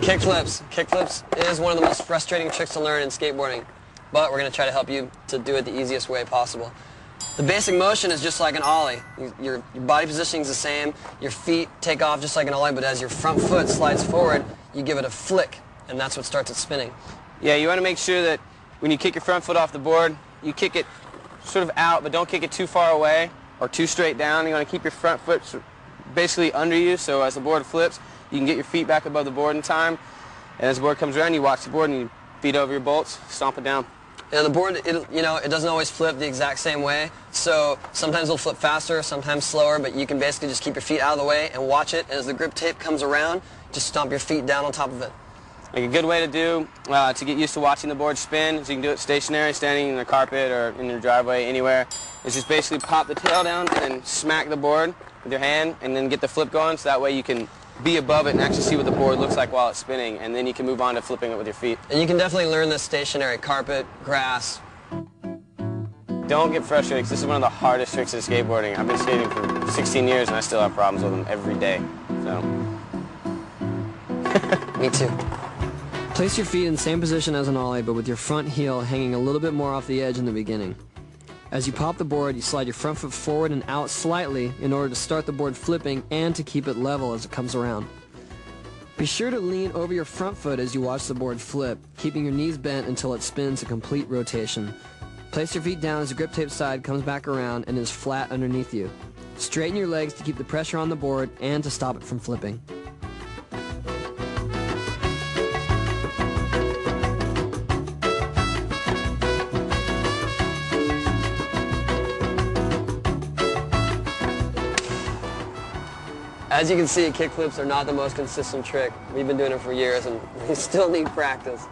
Kickflips. Kickflips is one of the most frustrating tricks to learn in skateboarding, but we're going to try to help you to do it the easiest way possible. The basic motion is just like an ollie. Your body positioning is the same. Your feet take off just like an ollie, but as your front foot slides forward, you give it a flick, and that's what starts it spinning. Yeah, you want to make sure that when you kick your front foot off the board, you kick it sort of out, but don't kick it too far away or too straight down. You want to keep your front foot basically under you, so as the board flips, you can get your feet back above the board in time. And as the board comes around, you watch the board and you feet over your bolts, stomp it down. And the board, it doesn't always flip the exact same way. So sometimes it'll flip faster, sometimes slower, but you can basically just keep your feet out of the way and watch it. And as the grip tape comes around, just stomp your feet down on top of it. Like a good way to do, to get used to watching the board spin, is you can do it stationary, standing in the carpet or in your driveway, anywhere, is just basically pop the tail down and then smack the board with your hand and then get the flip going, so that way you can be above it and actually see what the board looks like while it's spinning, and then you can move on to flipping it with your feet. And you can definitely learn this stationary: carpet, grass. Don't get frustrated, because this is one of the hardest tricks in skateboarding. I've been skating for 16 years and I still have problems with them every day. So. Me too. Place your feet in the same position as an ollie, but with your front heel hanging a little bit more off the edge in the beginning. As you pop the board, you slide your front foot forward and out slightly in order to start the board flipping and to keep it level as it comes around. Be sure to lean over your front foot as you watch the board flip, keeping your knees bent until it spins a complete rotation. Place your feet down as the grip tape side comes back around and is flat underneath you. Straighten your legs to keep the pressure on the board and to stop it from flipping. As you can see, kickflips are not the most consistent trick. We've been doing it for years and we still need practice.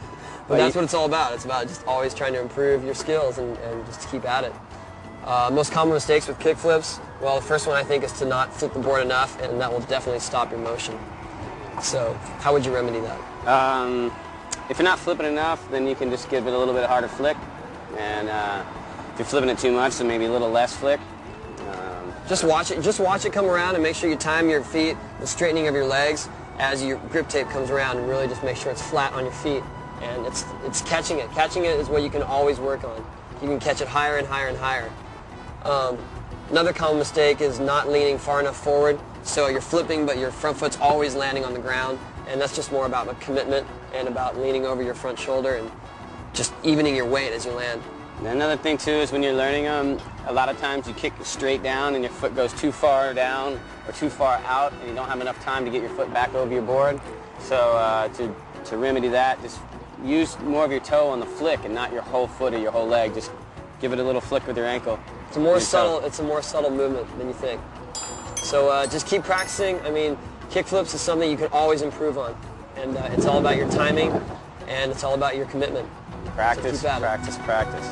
But that's what it's all about. It's about just always trying to improve your skills and just keep at it. Most common mistakes with kickflips, well, the first one I think is to not flip the board enough, and that will definitely stop your motion. So how would you remedy that? If you're not flipping enough, then you can just give it a little bit harder flick. And if you're flipping it too much, then maybe a little less flick. Just watch it come around, and make sure you time your feet, the straightening of your legs as your grip tape comes around, and really just make sure it's flat on your feet. And it's catching it. Catching it is what you can always work on. You can catch it higher and higher and higher. Another common mistake is not leaning far enough forward, so you're flipping but your front foot's always landing on the ground, and that's just more about a commitment and about leaning over your front shoulder and just evening your weight as you land. Another thing too is when you're learning them, a lot of times you kick straight down and your foot goes too far down or too far out, and you don't have enough time to get your foot back over your board. So to remedy that, just use more of your toe on the flick and not your whole foot or your whole leg. Just give it a little flick with your ankle. It's a more subtle movement than you think. So just keep practicing. I mean, kickflips is something you can always improve on, and it's all about your timing, and it's all about your commitment. Practice, practice, practice.